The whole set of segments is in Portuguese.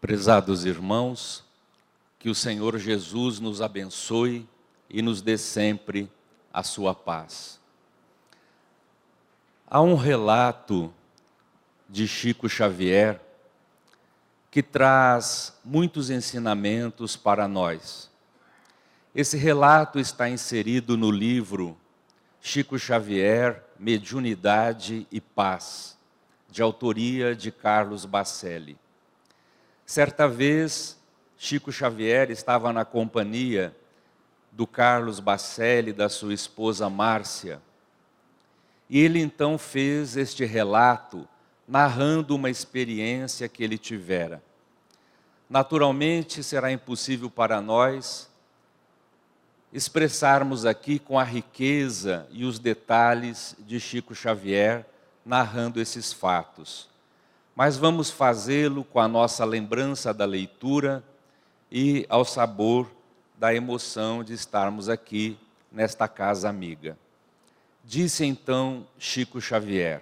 Prezados irmãos, que o Senhor Jesus nos abençoe e nos dê sempre a sua paz. Há um relato de Chico Xavier que traz muitos ensinamentos para nós. Esse relato está inserido no livro Chico Xavier, Mediunidade e Paz, de autoria de Carlos Bacelli. Certa vez, Chico Xavier estava na companhia do Carlos Bacelli, da sua esposa Márcia. E ele então fez este relato, narrando uma experiência que ele tivera. Naturalmente, será impossível para nós expressarmos aqui com a riqueza e os detalhes de Chico Xavier, narrando esses fatos. Mas vamos fazê-lo com a nossa lembrança da leitura e ao sabor da emoção de estarmos aqui nesta casa amiga. Disse então Chico Xavier: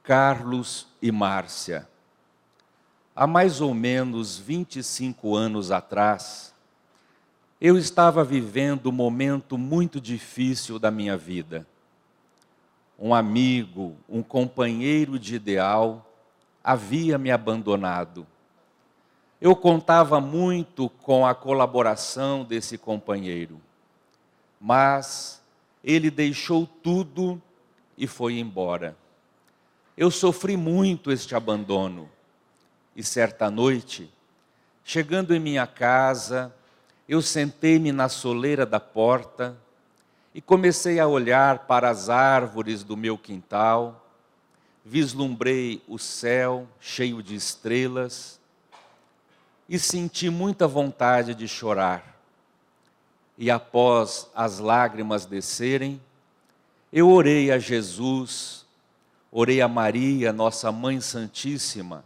Carlos e Márcia, há mais ou menos 25 anos atrás, eu estava vivendo um momento muito difícil da minha vida. Um amigo, um companheiro de ideal, havia me abandonado. Eu contava muito com a colaboração desse companheiro, mas ele deixou tudo e foi embora. Eu sofri muito este abandono e certa noite, chegando em minha casa, eu sentei-me na soleira da porta e comecei a olhar para as árvores do meu quintal, vislumbrei o céu cheio de estrelas e senti muita vontade de chorar. E após as lágrimas descerem, eu orei a Jesus, orei a Maria, nossa Mãe Santíssima,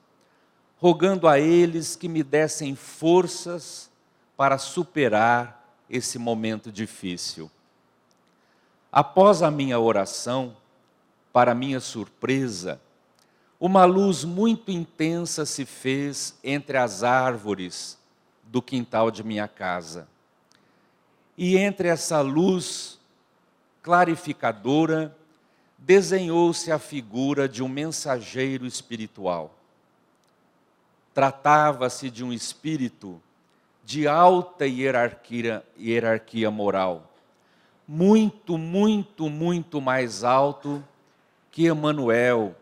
rogando a eles que me dessem forças para superar esse momento difícil. Após a minha oração, para minha surpresa, uma luz muito intensa se fez entre as árvores do quintal de minha casa. E entre essa luz clarificadora, desenhou-se a figura de um mensageiro espiritual. Tratava-se de um espírito de alta hierarquia moral, muito mais alto que Emmanuel,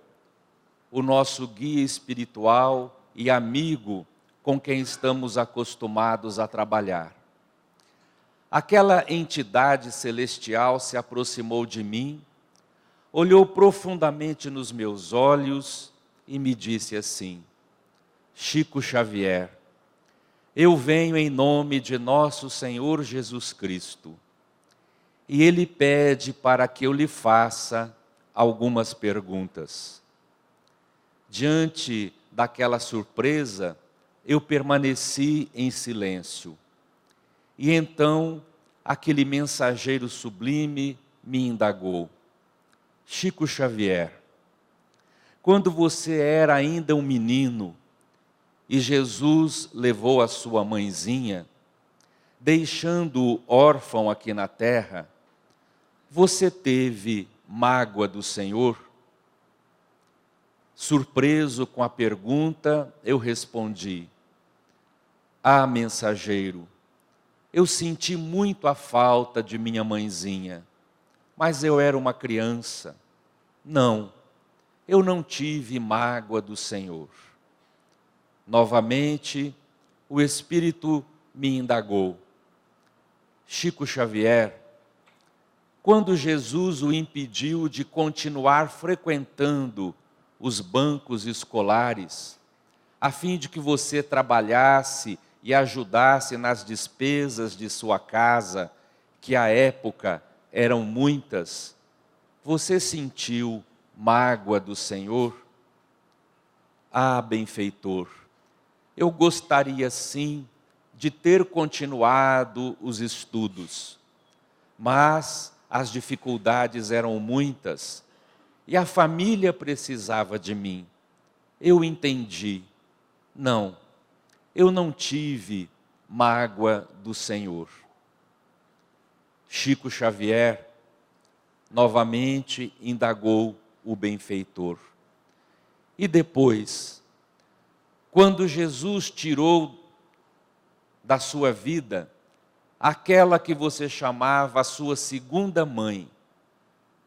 o nosso guia espiritual e amigo com quem estamos acostumados a trabalhar. Aquela entidade celestial se aproximou de mim, olhou profundamente nos meus olhos e me disse assim: Chico Xavier, eu venho em nome de nosso Senhor Jesus Cristo. E Ele pede para que eu lhe faça algumas perguntas. Diante daquela surpresa, eu permaneci em silêncio. E então, aquele mensageiro sublime me indagou: Chico Xavier, quando você era ainda um menino, e Jesus levou a sua mãezinha, deixando-o órfão aqui na terra, você teve mágoa do Senhor? Surpreso com a pergunta, eu respondi: Ah, mensageiro, eu senti muito a falta de minha mãezinha, mas eu era uma criança. Não, eu não tive mágoa do Senhor. Novamente, o Espírito me indagou: Chico Xavier, quando Jesus o impediu de continuar frequentando os bancos escolares, a fim de que você trabalhasse e ajudasse nas despesas de sua casa, que à época eram muitas, você sentiu mágoa do Senhor? Ah, benfeitor, eu gostaria sim de ter continuado os estudos, mas as dificuldades eram muitas e a família precisava de mim. Eu entendi. Não, eu não tive mágoa do Senhor. Chico Xavier novamente indagou o benfeitor. E depois, quando Jesus tirou da sua vida aquela que você chamava a sua segunda mãe,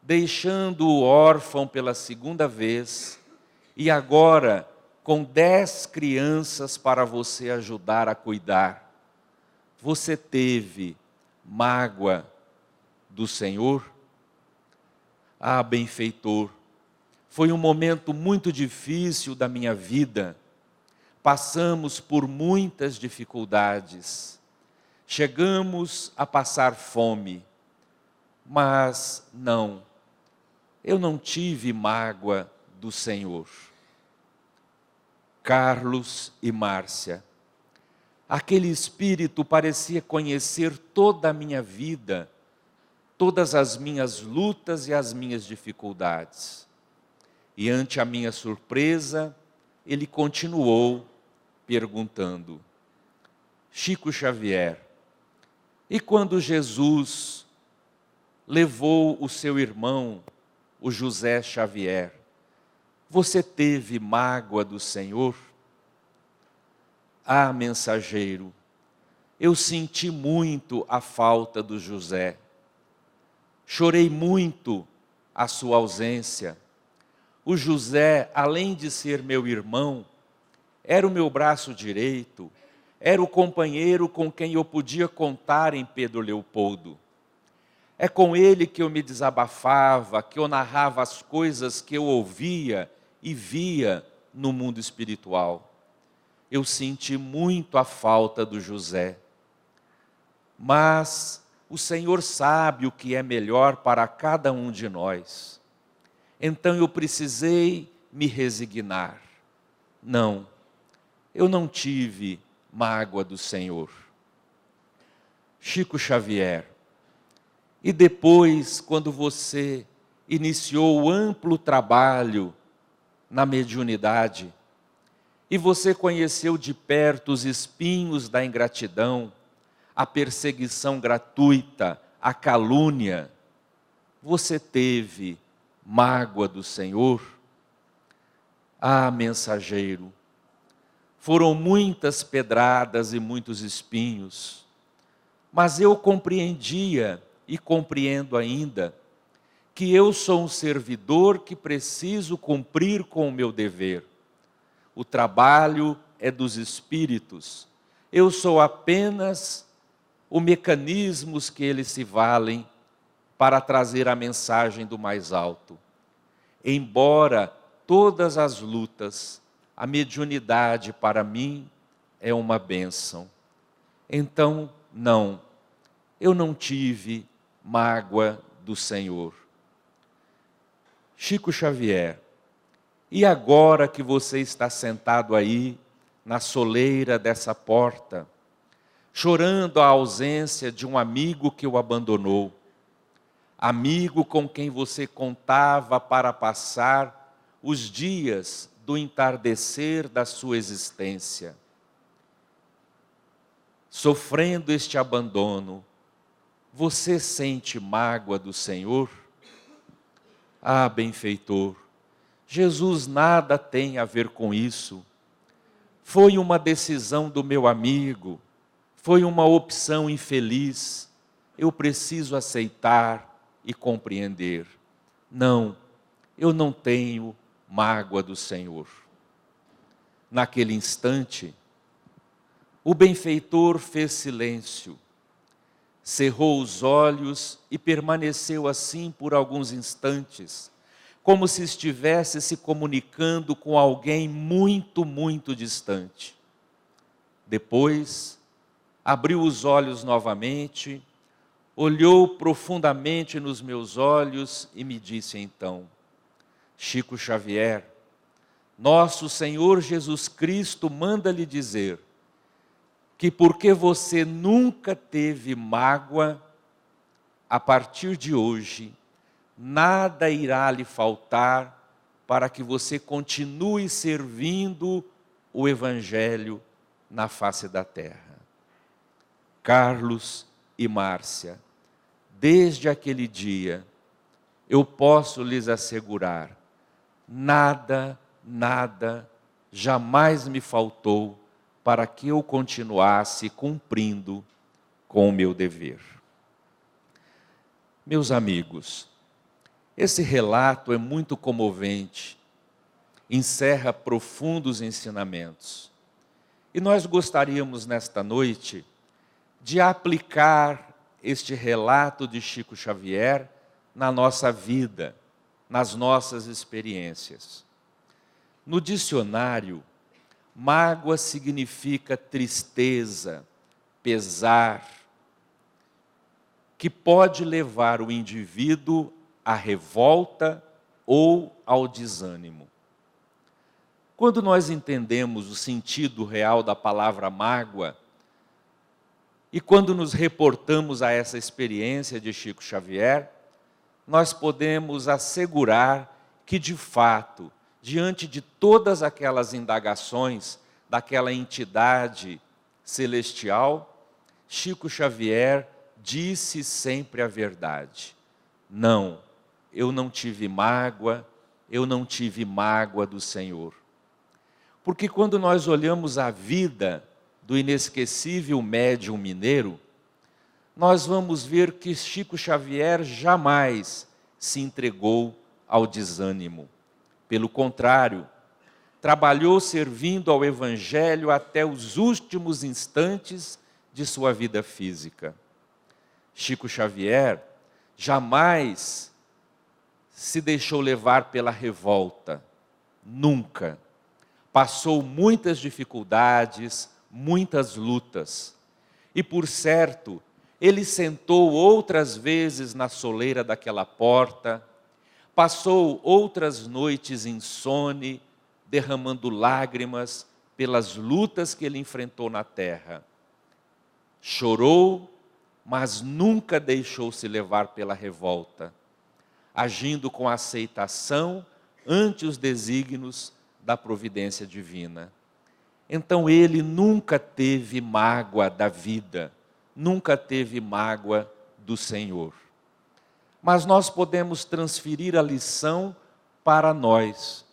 deixando-o órfão pela segunda vez, e agora com 10 crianças para você ajudar a cuidar, você teve mágoa do Senhor? Ah, benfeitor, foi um momento muito difícil da minha vida, passamos por muitas dificuldades, chegamos a passar fome, mas não, eu não tive mágoa do Senhor. Carlos e Márcia, aquele espírito parecia conhecer toda a minha vida, todas as minhas lutas e as minhas dificuldades. E ante a minha surpresa, ele continuou perguntando: Chico Xavier, e quando Jesus levou o seu irmão, o José Xavier, você teve mágoa do Senhor? Ah, mensageiro, eu senti muito a falta do José. Chorei muito a sua ausência. O José, além de ser meu irmão, era o meu braço direito, era o companheiro com quem eu podia contar em Pedro Leopoldo. É com ele que eu me desabafava, que eu narrava as coisas que eu ouvia e via no mundo espiritual. Eu senti muito a falta do José. Mas o Senhor sabe o que é melhor para cada um de nós. Então eu precisei me resignar. Não, eu não tive mágoa do Senhor. Chico Xavier, e depois, quando você iniciou o amplo trabalho na mediunidade, e você conheceu de perto os espinhos da ingratidão, a perseguição gratuita, a calúnia, você teve mágoa do Senhor? Ah, mensageiro, foram muitas pedradas e muitos espinhos, mas eu compreendia e compreendo ainda que eu sou um servidor que preciso cumprir com o meu dever. O trabalho é dos espíritos, eu sou apenas o mecanismo que eles se valem para trazer a mensagem do mais alto. Embora todas as lutas, a mediunidade para mim é uma bênção. Então, não, eu não tive mágoa do Senhor. Chico Xavier, e agora que você está sentado aí, na soleira dessa porta, chorando a ausência de um amigo que o abandonou, amigo com quem você contava para passar os dias do entardecer da sua existência. Sofrendo este abandono, você sente mágoa do Senhor? Ah, benfeitor, Jesus nada tem a ver com isso. Foi uma decisão do meu amigo, foi uma opção infeliz. Eu preciso aceitar e compreender. Não, eu não tenho mágoa do Senhor. Naquele instante, o benfeitor fez silêncio, cerrou os olhos e permaneceu assim por alguns instantes, como se estivesse se comunicando com alguém muito, muito distante. Depois, abriu os olhos novamente, olhou profundamente nos meus olhos e me disse então: Chico Xavier, nosso Senhor Jesus Cristo manda lhe dizer que porque você nunca teve mágoa, a partir de hoje, nada irá lhe faltar para que você continue servindo o Evangelho na face da terra. Carlos e Márcia, desde aquele dia, eu posso lhes assegurar, nada jamais me faltou para que eu continuasse cumprindo com o meu dever. Meus amigos, esse relato é muito comovente, encerra profundos ensinamentos. E nós gostaríamos nesta noite de aplicar este relato de Chico Xavier na nossa vida, nas nossas experiências. No dicionário, mágoa significa tristeza, pesar, que pode levar o indivíduo à revolta ou ao desânimo. Quando nós entendemos o sentido real da palavra mágoa, e quando nos reportamos a essa experiência de Chico Xavier, nós podemos assegurar que, de fato, diante de todas aquelas indagações daquela entidade celestial, Chico Xavier disse sempre a verdade. Não, eu não tive mágoa do Senhor. Porque quando nós olhamos a vida do inesquecível médium mineiro, nós vamos ver que Chico Xavier jamais se entregou ao desânimo. Pelo contrário, trabalhou servindo ao Evangelho até os últimos instantes de sua vida física. Chico Xavier jamais se deixou levar pela revolta, nunca. Passou muitas dificuldades, muitas lutas. E por certo, ele sentou outras vezes na soleira daquela porta, passou outras noites insone, derramando lágrimas pelas lutas que ele enfrentou na terra. Chorou, mas nunca deixou-se levar pela revolta, agindo com aceitação ante os desígnios da providência divina. Então ele nunca teve mágoa da vida, nunca teve mágoa do Senhor. Mas nós podemos transferir a lição para nós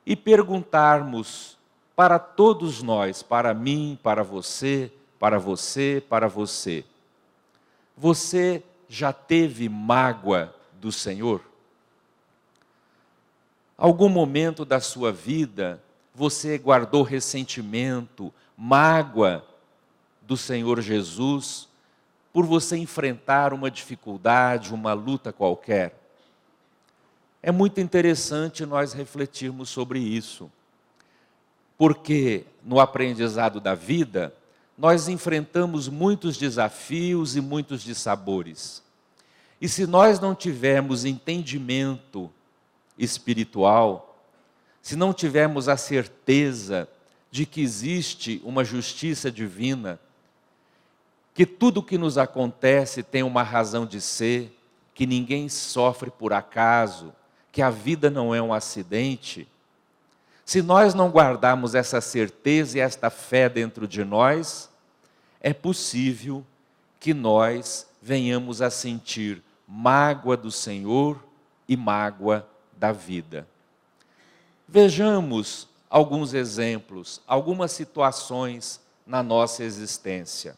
e perguntarmos para todos nós, para mim, para você, para você, para você. Você já teve mágoa do Senhor? Algum momento da sua vida, você guardou ressentimento, mágoa do Senhor Jesus, por você enfrentar uma dificuldade, uma luta qualquer? É muito interessante nós refletirmos sobre isso, porque no aprendizado da vida, nós enfrentamos muitos desafios e muitos dissabores. E se nós não tivermos entendimento espiritual, se não tivermos a certeza de que existe uma justiça divina, que tudo que nos acontece tem uma razão de ser, que ninguém sofre por acaso, que a vida não é um acidente, se nós não guardarmos essa certeza e esta fé dentro de nós, é possível que nós venhamos a sentir mágoa do Senhor e mágoa da vida. Vejamos alguns exemplos, algumas situações na nossa existência.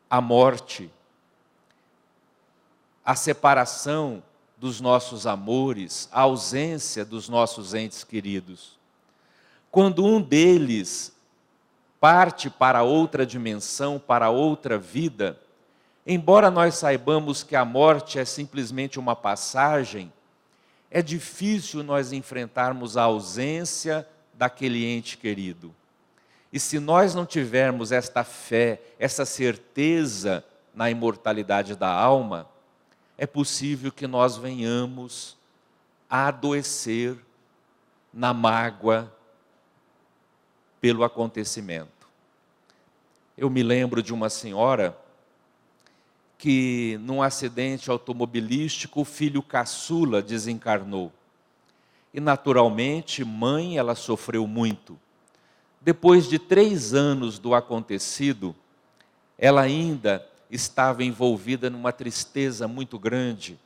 A morte, a separação dos nossos amores, a ausência dos nossos entes queridos. Quando um deles parte para outra dimensão, para outra vida, embora nós saibamos que a morte é simplesmente uma passagem, é difícil nós enfrentarmos a ausência daquele ente querido. E se nós não tivermos esta fé, essa certeza na imortalidade da alma, é possível que nós venhamos a adoecer na mágoa pelo acontecimento. Eu me lembro de uma senhora que, num acidente automobilístico, o filho caçula desencarnou. E, naturalmente, mãe, ela sofreu muito. depois de 3 anos do acontecido, ela ainda estava envolvida numa tristeza muito grande.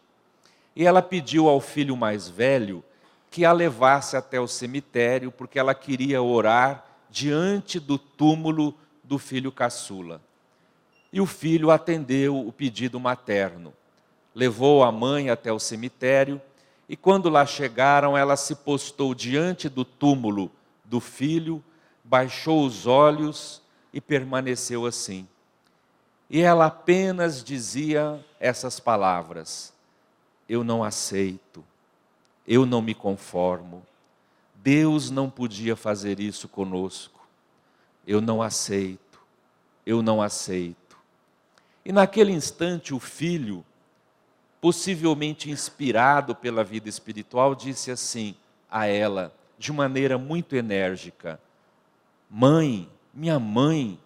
E ela pediu ao filho mais velho que a levasse até o cemitério, porque ela queria orar diante do túmulo do filho caçula. E o filho atendeu o pedido materno. Levou a mãe até o cemitério, e quando lá chegaram, ela se postou diante do túmulo do filho, baixou os olhos e permaneceu assim. E ela apenas dizia essas palavras: eu não aceito, eu não me conformo, Deus não podia fazer isso conosco, eu não aceito, eu não aceito. E naquele instante o filho, possivelmente inspirado pela vida espiritual, disse assim a ela, de maneira muito enérgica: mãe, minha mãe,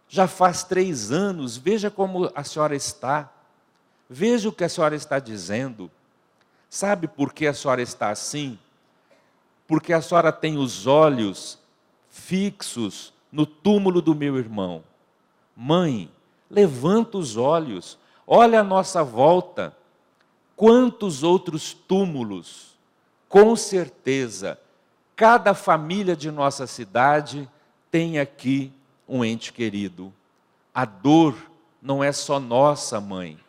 já faz 3 anos, veja como a senhora está, veja o que a senhora está dizendo. Sabe por que a senhora está assim? Porque a senhora tem os olhos fixos no túmulo do meu irmão. Mãe, levanta os olhos, olha à nossa volta, quantos outros túmulos. Com certeza, cada família de nossa cidade tem aqui um ente querido. A dor não é só nossa, mãe.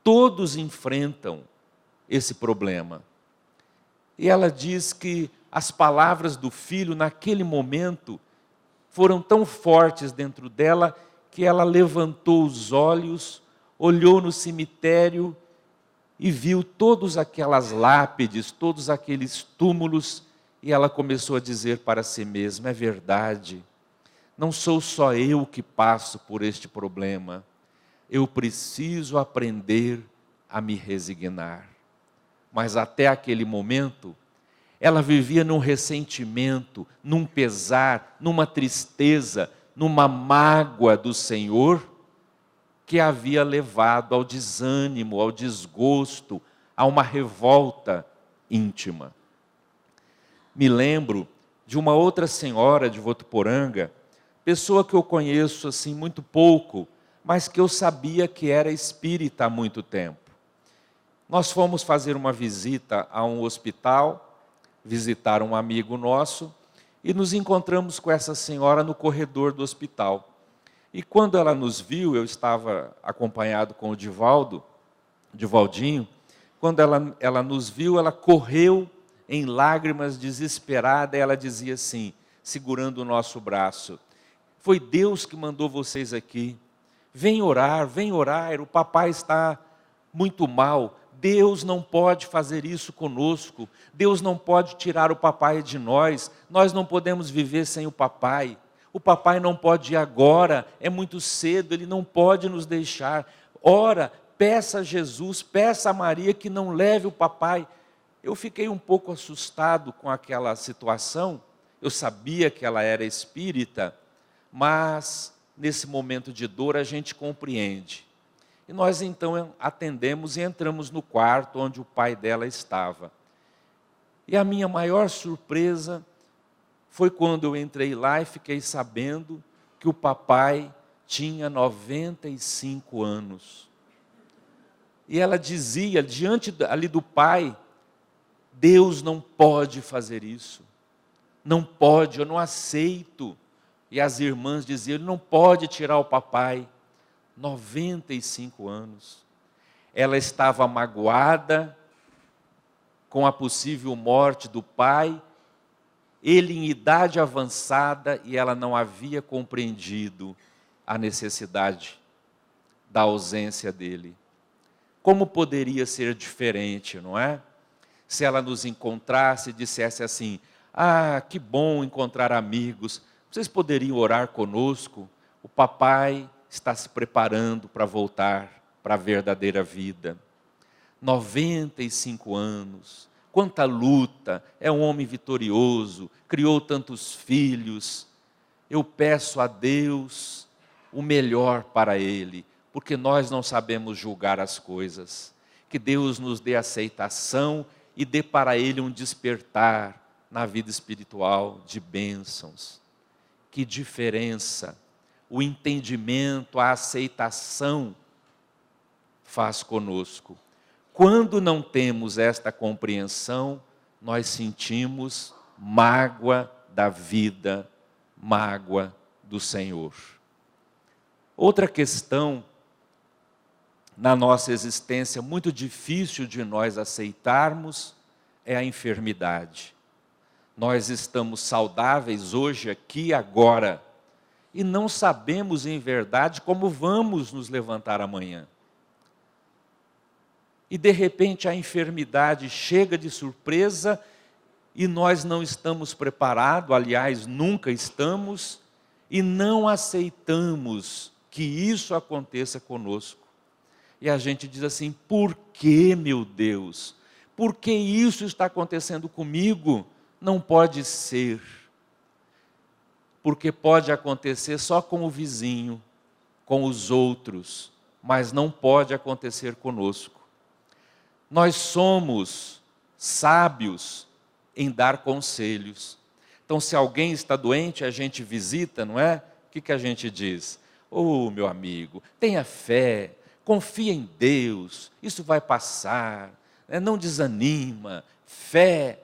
Todos enfrentam esse problema. E ela diz que as palavras do filho, naquele momento, foram tão fortes dentro dela, que ela levantou os olhos, olhou no cemitério e viu todas aquelas lápides, todos aqueles túmulos, e ela começou a dizer para si mesma: é verdade, não sou só eu que passo por este problema, eu preciso aprender a me resignar. Mas até aquele momento, ela vivia num ressentimento, num pesar, numa tristeza, numa mágoa do Senhor, que a havia levado ao desânimo, ao desgosto, a uma revolta íntima. Me lembro de uma outra senhora de Votuporanga, pessoa que eu conheço assim muito pouco, mas que eu sabia que era espírita há muito tempo. Nós fomos fazer uma visita a um hospital, visitar um amigo nosso, e nos encontramos com essa senhora no corredor do hospital. E quando ela nos viu, eu estava acompanhado com o Divaldinho, quando ela nos viu, ela correu em lágrimas, desesperada, e ela dizia assim, segurando o nosso braço: foi Deus que mandou vocês aqui, vem orar, o papai está muito mal, Deus não pode fazer isso conosco, Deus não pode tirar o papai de nós não podemos viver sem o papai não pode ir agora, é muito cedo, ele não pode nos deixar, ora, peça a Jesus, peça a Maria que não leve o papai. Eu fiquei um pouco assustado com aquela situação, eu sabia que ela era espírita, mas nesse momento de dor a gente compreende. E nós então atendemos e entramos no quarto onde o pai dela estava. E a minha maior surpresa foi quando eu entrei lá e fiquei sabendo que o papai tinha 95 anos. E ela dizia, diante ali do pai: Deus não pode fazer isso. Não pode, eu não aceito. E as irmãs diziam: ele não pode tirar o papai. 95 anos. Ela estava magoada com a possível morte do pai, ele em idade avançada, e ela não havia compreendido a necessidade da ausência dele. Como poderia ser diferente, não é? Se ela nos encontrasse e dissesse assim: ah, que bom encontrar amigos, vocês poderiam orar conosco? O papai está se preparando para voltar para a verdadeira vida. 95 anos, quanta luta, é um homem vitorioso, criou tantos filhos. Eu peço a Deus o melhor para ele, porque nós não sabemos julgar as coisas. Que Deus nos dê aceitação e dê para ele um despertar na vida espiritual de bênçãos. que diferença o entendimento, a aceitação faz conosco. Quando não temos esta compreensão, nós sentimos mágoa da vida, mágoa do Senhor. Outra questão na nossa existência muito difícil de nós aceitarmos é a enfermidade. Nós estamos saudáveis hoje, aqui, agora, e não sabemos em verdade como vamos nos levantar amanhã. E de repente a enfermidade chega de surpresa e nós não estamos preparados, aliás, nunca estamos, e não aceitamos que isso aconteça conosco. E a gente diz assim, por que, meu Deus? Por que isso está acontecendo comigo? Não pode ser. Porque pode acontecer só com o vizinho, com os outros, mas não pode acontecer conosco. Nós somos sábios em dar conselhos. Então, se alguém está doente, a gente visita, não é? O que a gente diz? Oh, meu amigo, tenha fé, confia em Deus, isso vai passar, não desanima, fé.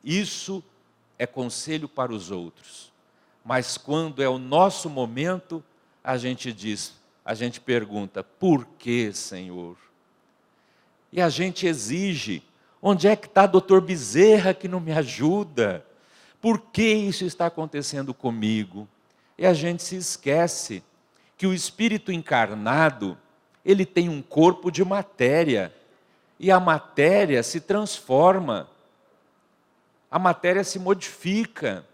Isso é conselho para os outros. Mas quando é o nosso momento, a gente pergunta, por que, Senhor? E a gente exige, onde é que está doutor Bezerra que não me ajuda? Por que isso está acontecendo comigo? E a gente se esquece que o Espírito encarnado, ele tem um corpo de matéria, e a matéria se transforma, a matéria se modifica,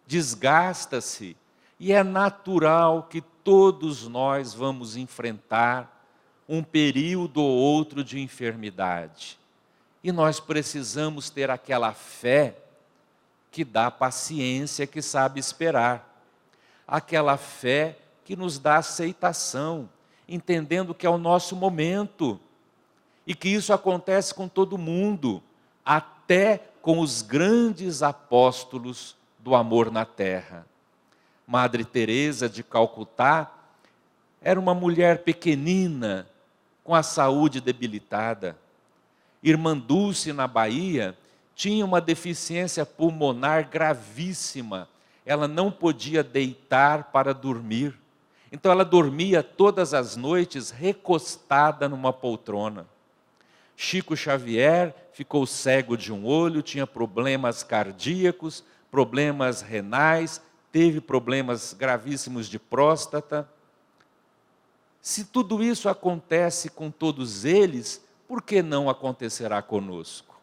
desgasta-se, e é natural que todos nós vamos enfrentar um período ou outro de enfermidade. E nós precisamos ter aquela fé que dá paciência, que sabe esperar. Aquela fé que nos dá aceitação, entendendo que é o nosso momento. E que isso acontece com todo mundo, até com os grandes apóstolos do amor na terra. Madre Teresa de Calcutá era uma mulher pequenina, com a saúde debilitada. Irmã Dulce, na Bahia, tinha uma deficiência pulmonar gravíssima. Ela não podia deitar para dormir. Então ela dormia todas as noites recostada numa poltrona. Chico Xavier ficou cego de um olho, tinha problemas cardíacos, problemas renais, teve problemas gravíssimos de próstata. Se tudo isso acontece com todos eles, por que não acontecerá conosco?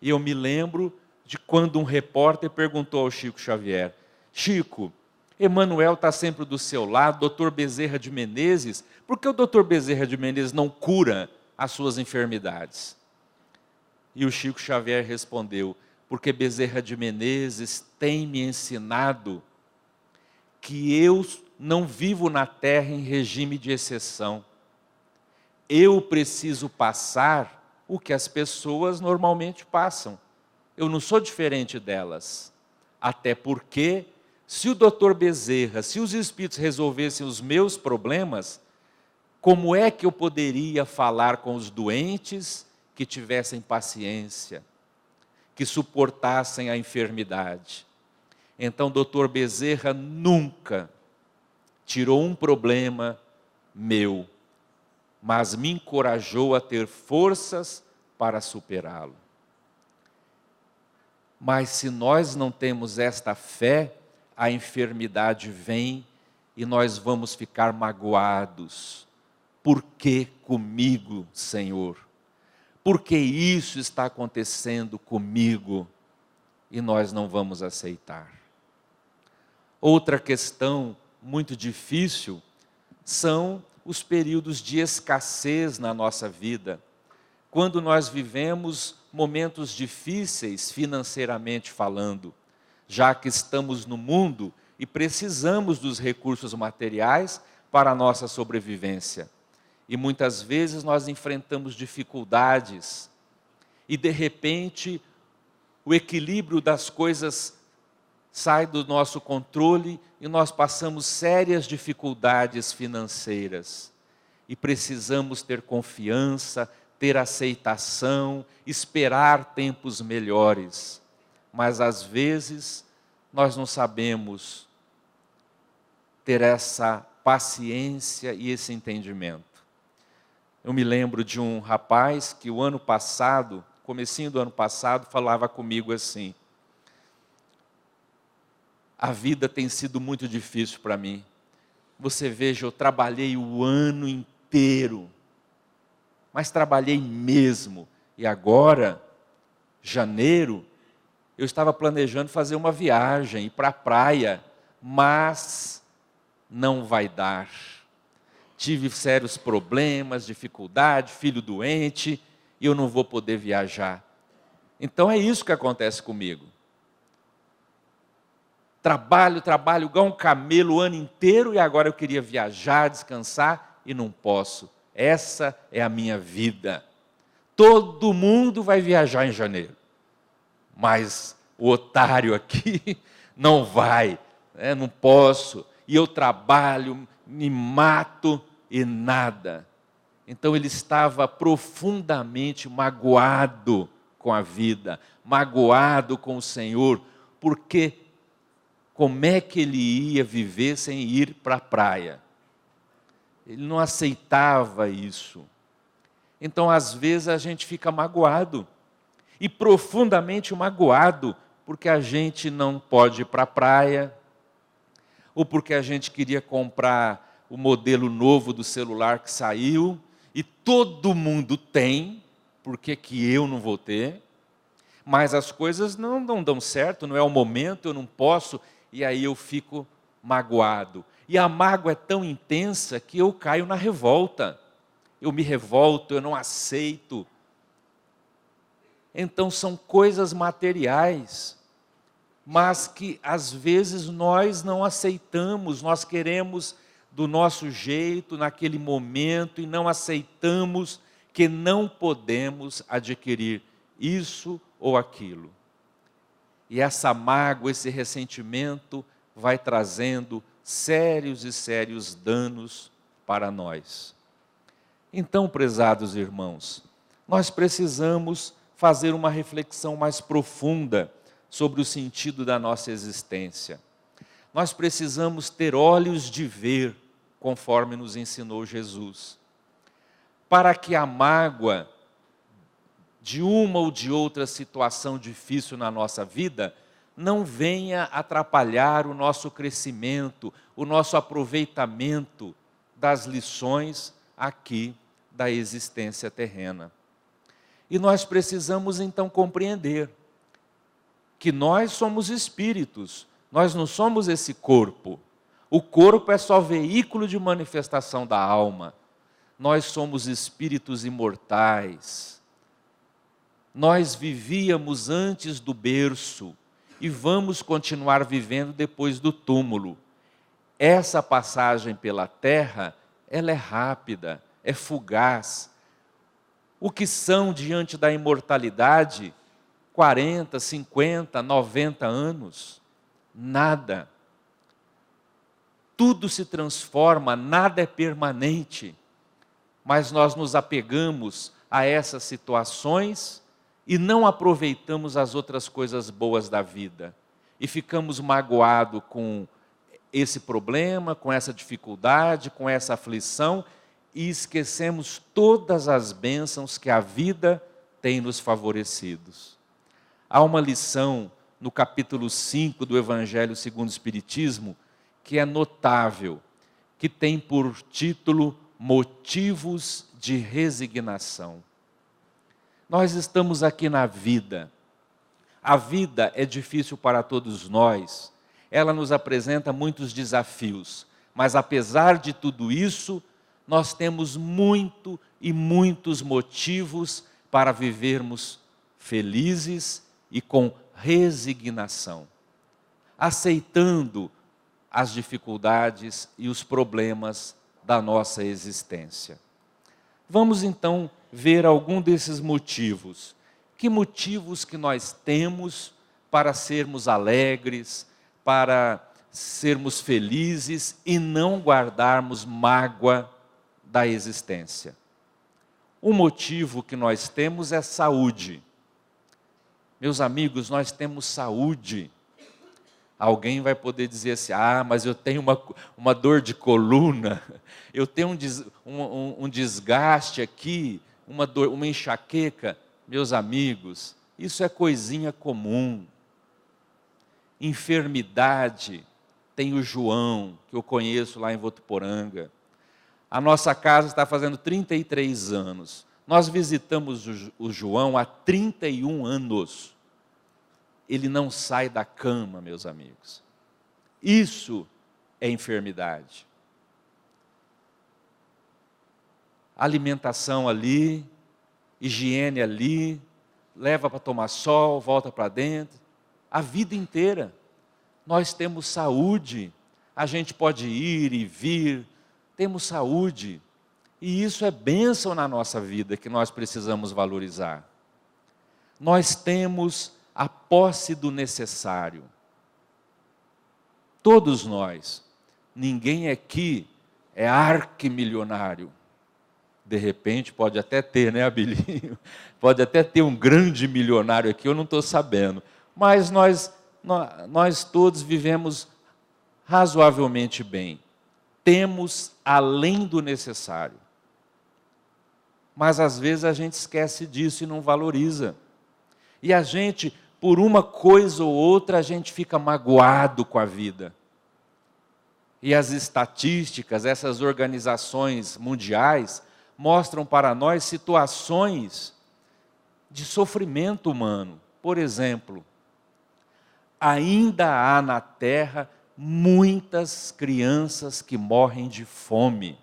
E eu me lembro de quando um repórter perguntou ao Chico Xavier, Chico, Emmanuel está sempre do seu lado, doutor Bezerra de Menezes, por que o doutor Bezerra de Menezes não cura as suas enfermidades? E o Chico Xavier respondeu, porque Bezerra de Menezes tem me ensinado que eu não vivo na terra em regime de exceção. Eu preciso passar o que as pessoas normalmente passam. Eu não sou diferente delas. Até porque, se o doutor Bezerra, se os espíritos resolvessem os meus problemas, como é que eu poderia falar com os doentes que tivessem paciência, que suportassem a enfermidade? Então, doutor Bezerra nunca tirou um problema meu, mas me encorajou a ter forças para superá-lo. Mas se nós não temos esta fé, a enfermidade vem e nós vamos ficar magoados. Por que comigo, Senhor? Por que isso está acontecendo comigo? E nós não vamos aceitar. Outra questão muito difícil são os períodos de escassez na nossa vida. Quando nós vivemos momentos difíceis financeiramente falando, já que estamos no mundo e precisamos dos recursos materiais para a nossa sobrevivência. E muitas vezes nós enfrentamos dificuldades e de repente o equilíbrio das coisas sai do nosso controle e nós passamos sérias dificuldades financeiras. E precisamos ter confiança, ter aceitação, esperar tempos melhores. Mas às vezes nós não sabemos ter essa paciência e esse entendimento. Eu me lembro de um rapaz que o ano passado, comecinho do ano passado, falava comigo assim: a vida tem sido muito difícil para mim. Você veja, eu trabalhei o ano inteiro, mas trabalhei mesmo. E agora, janeiro, eu estava planejando fazer uma viagem, ir para a praia, mas não vai dar. Tive sérios problemas, dificuldade, filho doente, e eu não vou poder viajar. Então é isso que acontece comigo. Trabalho igual um camelo o ano inteiro, e agora eu queria viajar, descansar, e não posso. Essa é a minha vida. Todo mundo vai viajar em janeiro, mas o otário aqui não vai, não posso. E eu trabalho, me mato e nada. Então ele estava profundamente magoado com a vida, magoado com o Senhor, porque como é que ele ia viver sem ir para a praia? Ele não aceitava isso. Então às vezes a gente fica magoado, e profundamente magoado, porque a gente não pode ir para a praia, ou porque a gente queria comprar o modelo novo do celular que saiu, e todo mundo tem, por que que eu não vou ter? Mas as coisas não dão certo, não é o momento, eu não posso, e aí eu fico magoado. E a mágoa é tão intensa que eu caio na revolta. Eu me revolto, eu não aceito. Então são coisas materiais, mas que às vezes nós não aceitamos, nós queremos do nosso jeito, naquele momento, e não aceitamos que não podemos adquirir isso ou aquilo. E essa mágoa, esse ressentimento vai trazendo sérios e sérios danos para nós. Então, prezados irmãos, nós precisamos fazer uma reflexão mais profunda sobre o sentido da nossa existência. Nós precisamos ter olhos de ver, conforme nos ensinou Jesus, para que a mágoa de uma ou de outra situação difícil na nossa vida não venha atrapalhar o nosso crescimento, o nosso aproveitamento das lições aqui da existência terrena. E nós precisamos então compreender que nós somos espíritos, nós não somos esse corpo. O corpo é só veículo de manifestação da alma. Nós somos espíritos imortais. Nós vivíamos antes do berço e vamos continuar vivendo depois do túmulo. Essa passagem pela terra, ela é rápida, é fugaz. O que são diante da imortalidade? 40, 50, 90 anos? Nada. Tudo se transforma, nada é permanente. Mas nós nos apegamos a essas situações e não aproveitamos as outras coisas boas da vida. E ficamos magoados com esse problema, com essa dificuldade, com essa aflição, e esquecemos todas as bênçãos que a vida tem nos favorecido. Há uma lição no capítulo 5 do Evangelho segundo o Espiritismo, que é notável, que tem por título Motivos de Resignação. Nós estamos aqui na vida. A vida é difícil para todos nós. Ela nos apresenta muitos desafios. Mas apesar de tudo isso, nós temos muito e muitos motivos para vivermos felizes e com resignação, aceitando as dificuldades e os problemas da nossa existência. Vamos então ver algum desses motivos. Que motivos que nós temos para sermos alegres, para sermos felizes e não guardarmos mágoa da existência. O motivo que nós temos é saúde. Meus amigos, nós temos saúde. Alguém vai poder dizer assim, mas eu tenho uma dor de coluna, eu tenho um desgaste aqui, uma enxaqueca. Meus amigos, isso é coisinha comum. Enfermidade, tem o João, que eu conheço lá em Votuporanga. A nossa casa está fazendo 33 anos. Nós visitamos o João há 31 anos. Ele não sai da cama, meus amigos. Isso é enfermidade. Alimentação ali, higiene ali, leva para tomar sol, volta para dentro. A vida inteira. Nós temos saúde, a gente pode ir e vir, temos saúde. E isso é bênção na nossa vida que nós precisamos valorizar. Nós temos a posse do necessário. Todos nós. Ninguém aqui é arquimilionário. De repente pode até ter, né, Abilinho? Pode até ter um grande milionário aqui, eu não estou sabendo. Mas nós todos vivemos razoavelmente bem. Temos além do necessário. Mas às vezes a gente esquece disso e não valoriza. E a gente, por uma coisa ou outra, a gente fica magoado com a vida. E as estatísticas, essas organizações mundiais, mostram para nós situações de sofrimento humano. Por exemplo, ainda há na terra muitas crianças que morrem de fome.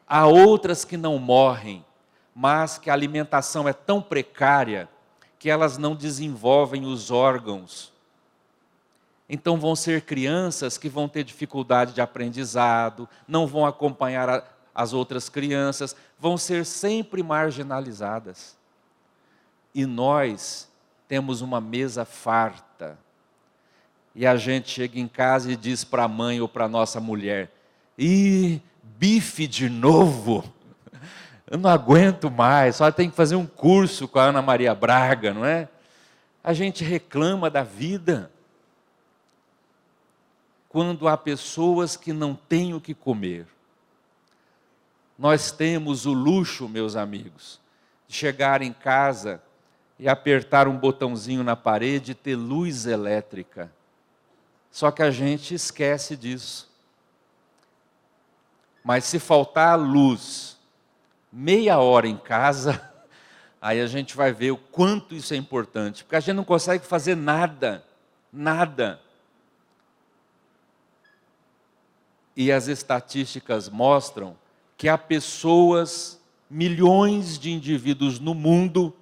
Há outras que não morrem, mas que a alimentação é tão precária que elas não desenvolvem os órgãos. Então vão ser crianças que vão ter dificuldade de aprendizado, não vão acompanhar as outras crianças, vão ser sempre marginalizadas. E nós temos uma mesa farta. E a gente chega em casa e diz para a mãe ou para a nossa mulher, bife de novo? Eu não aguento mais, só tem que fazer um curso com a Ana Maria Braga, não é? A gente reclama da vida. Quando há pessoas que não têm o que comer. Nós temos o luxo, meus amigos, de chegar em casa e apertar um botãozinho na parede e ter luz elétrica. Só que a gente esquece disso. Mas se faltar luz meia hora em casa, aí a gente vai ver o quanto isso é importante. Porque a gente não consegue fazer nada. E as estatísticas mostram que há pessoas, milhões de indivíduos no mundo,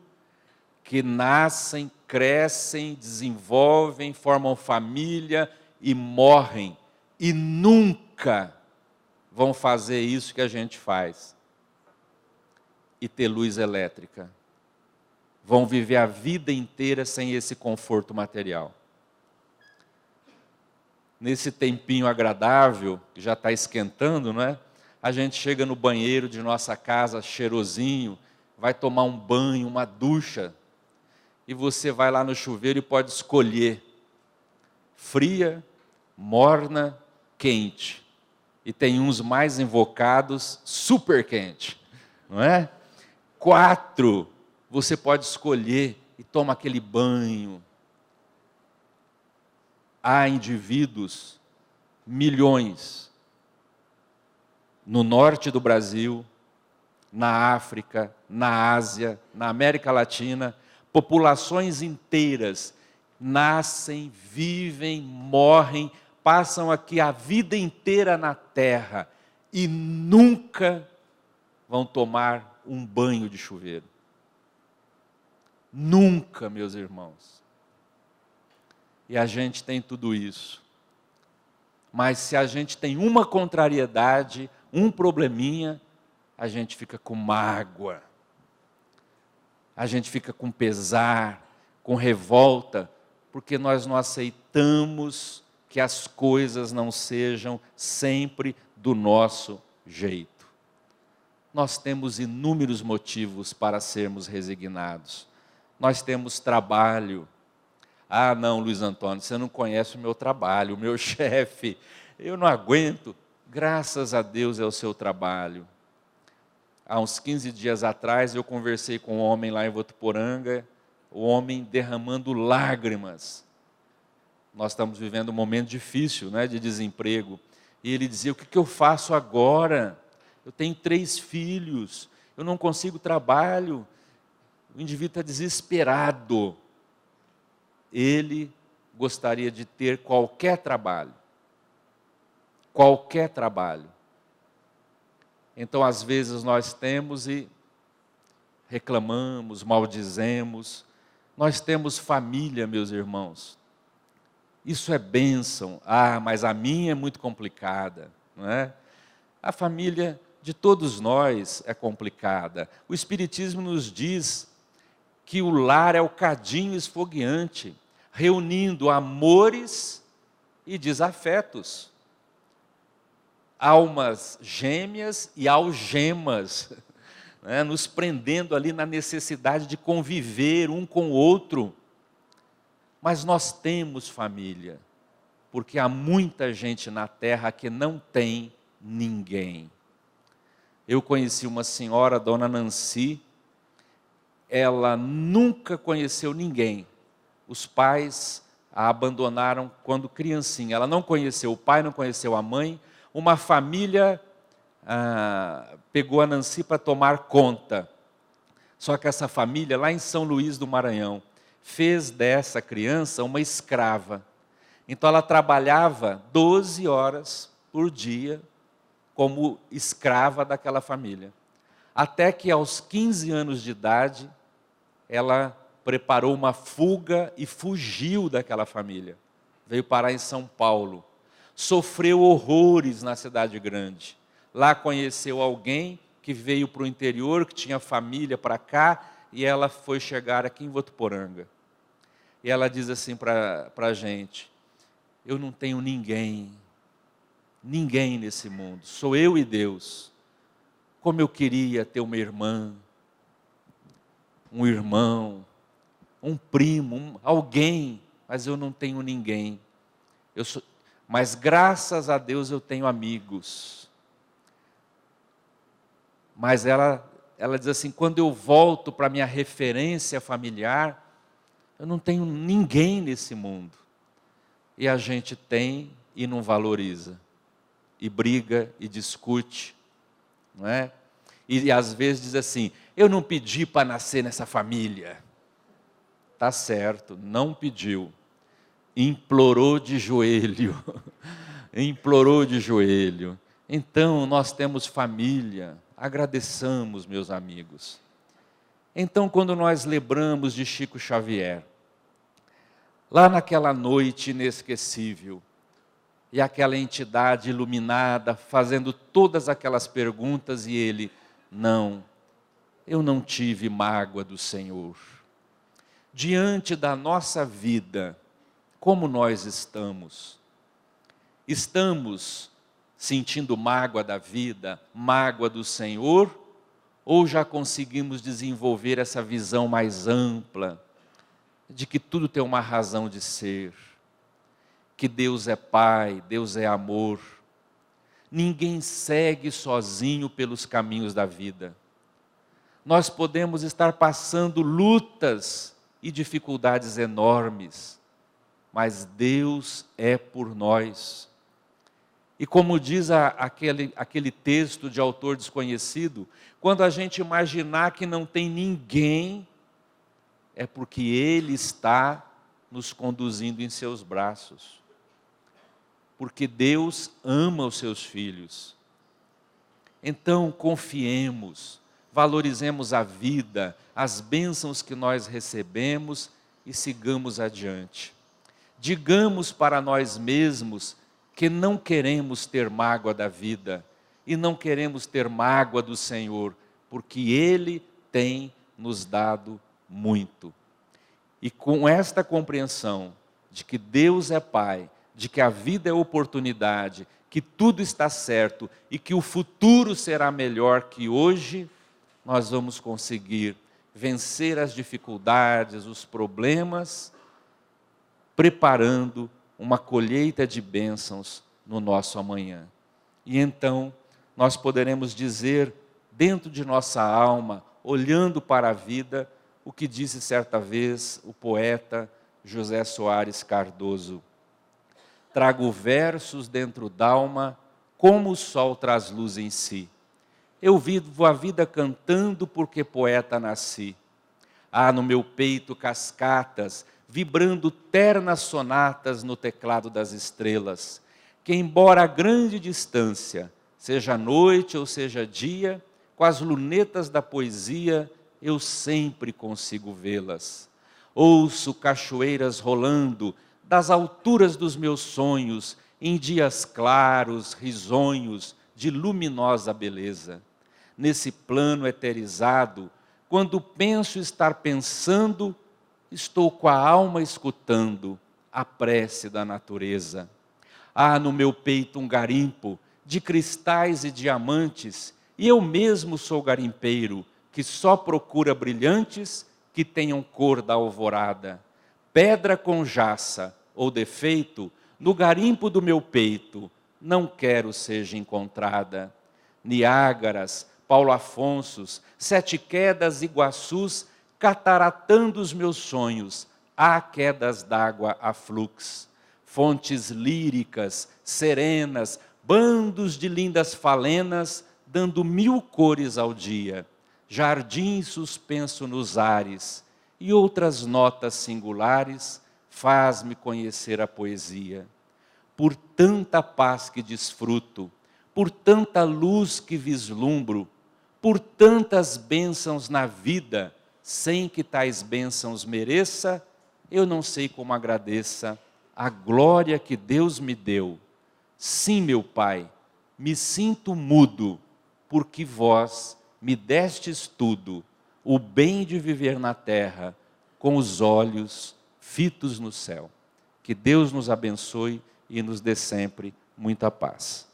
que nascem, crescem, desenvolvem, formam família e morrem. E nunca vão fazer isso que a gente faz. E ter luz elétrica. Vão viver a vida inteira sem esse conforto material. Nesse tempinho agradável, que já está esquentando, não é? A gente chega no banheiro de nossa casa, cheirosinho, vai tomar um banho, uma ducha, e você vai lá no chuveiro e pode escolher fria, morna, quente. E tem uns mais invocados, super quente, não é? 4, você pode escolher e toma aquele banho. Há indivíduos, milhões, no norte do Brasil, na África, na Ásia, na América Latina, populações inteiras nascem, vivem, morrem, passam aqui a vida inteira na terra e nunca vão tomar um banho de chuveiro. Nunca, meus irmãos. E a gente tem tudo isso. Mas se a gente tem uma contrariedade, um probleminha, a gente fica com mágoa. A gente fica com pesar, com revolta, porque nós não aceitamos que as coisas não sejam sempre do nosso jeito. Nós temos inúmeros motivos para sermos resignados. Nós temos trabalho. Ah, não, Luiz Antônio, você não conhece o meu trabalho, o meu chefe, eu não aguento. Graças a Deus é o seu trabalho. Há uns 15 dias atrás eu conversei com um homem lá em Votuporanga, o homem derramando lágrimas. Nós estamos vivendo um momento difícil, né, de desemprego. E ele dizia, o que eu faço agora? Eu tenho 3 filhos, eu não consigo trabalho. O indivíduo está desesperado. Ele gostaria de ter qualquer trabalho. Qualquer trabalho. Então, às vezes, nós temos e reclamamos, maldizemos. Nós temos família, meus irmãos. Isso é bênção. Ah, mas a minha é muito complicada, não é? A família de todos nós é complicada. O Espiritismo nos diz que o lar é o cadinho esfogueante, reunindo amores e desafetos. Almas gêmeas e algemas, né, nos prendendo ali na necessidade de conviver um com o outro. Mas nós temos família, porque há muita gente na terra que não tem ninguém. Eu conheci uma senhora, dona Nancy, ela nunca conheceu ninguém. Os pais a abandonaram quando criancinha. Ela não conheceu o pai, não conheceu a mãe. Uma família pegou a Nancy para tomar conta. Só que essa família, lá em São Luís do Maranhão, fez dessa criança uma escrava. Então ela trabalhava 12 horas por dia como escrava daquela família. Até que aos 15 anos de idade, ela preparou uma fuga e fugiu daquela família. Veio parar em São Paulo. Sofreu horrores na cidade grande. Lá conheceu alguém que veio para o interior, que tinha família para cá, e ela foi chegar aqui em Votuporanga. E ela diz assim para a gente, eu não tenho ninguém nesse mundo, sou eu e Deus. Como eu queria ter uma irmã, um irmão, um primo, alguém, mas eu não tenho ninguém. Mas graças a Deus eu tenho amigos. Mas ela diz assim, quando eu volto para a minha referência familiar, eu não tenho ninguém nesse mundo. E a gente tem e não valoriza. E briga e discute. Não é? E às vezes diz assim, eu não pedi para nascer nessa família. Tá certo, não pediu. Implorou de joelho. Implorou de joelho. Então nós temos família. Agradeçamos, meus amigos. Então, quando nós lembramos de Chico Xavier, lá naquela noite inesquecível, e aquela entidade iluminada fazendo todas aquelas perguntas, e ele, não, eu não tive mágoa do Senhor. Diante da nossa vida, como nós estamos? Estamos sentindo mágoa da vida, mágoa do Senhor, ou já conseguimos desenvolver essa visão mais ampla, de que tudo tem uma razão de ser, que Deus é Pai, Deus é amor. Ninguém segue sozinho pelos caminhos da vida. Nós podemos estar passando lutas e dificuldades enormes, mas Deus é por nós. E como diz aquele texto de autor desconhecido, quando a gente imaginar que não tem ninguém, é porque Ele está nos conduzindo em seus braços. Porque Deus ama os seus filhos. Então confiemos, valorizemos a vida, as bênçãos que nós recebemos e sigamos adiante. Digamos para nós mesmos que não queremos ter mágoa da vida e não queremos ter mágoa do Senhor, porque Ele tem nos dado muito. E com esta compreensão, de que Deus é Pai, de que a vida é oportunidade, que tudo está certo e que o futuro será melhor que hoje, nós vamos conseguir vencer as dificuldades, os problemas, preparando uma colheita de bênçãos no nosso amanhã. E então, nós poderemos dizer, dentro de nossa alma, olhando para a vida, o que disse certa vez o poeta José Soares Cardoso: trago versos dentro d'alma, como o sol traz luz em si. Eu vivo a vida cantando porque poeta nasci. Há no meu peito cascatas, vibrando ternas sonatas no teclado das estrelas, que embora a grande distância, seja noite ou seja dia, com as lunetas da poesia, eu sempre consigo vê-las. Ouço cachoeiras rolando, das alturas dos meus sonhos, em dias claros, risonhos, de luminosa beleza. Nesse plano eterizado, quando penso estar pensando, estou com a alma escutando a prece da natureza. Há no meu peito um garimpo de cristais e diamantes, e eu mesmo sou garimpeiro, que só procura brilhantes que tenham cor da alvorada. Pedra com jaça ou defeito, no garimpo do meu peito, não quero seja encontrada. Niágaras, Paulo Afonsos, Sete Quedas, Iguaçus, cataratando os meus sonhos, há quedas d'água a fluxo. Fontes líricas, serenas, bandos de lindas falenas, dando 1000 cores ao dia. Jardim suspenso nos ares, e outras notas singulares, faz-me conhecer a poesia. Por tanta paz que desfruto, por tanta luz que vislumbro, por tantas bênçãos na vida, sem que tais bênçãos mereça, eu não sei como agradeça a glória que Deus me deu. Sim, meu Pai, me sinto mudo, porque vós me destes tudo, o bem de viver na terra, com os olhos fitos no céu. Que Deus nos abençoe e nos dê sempre muita paz.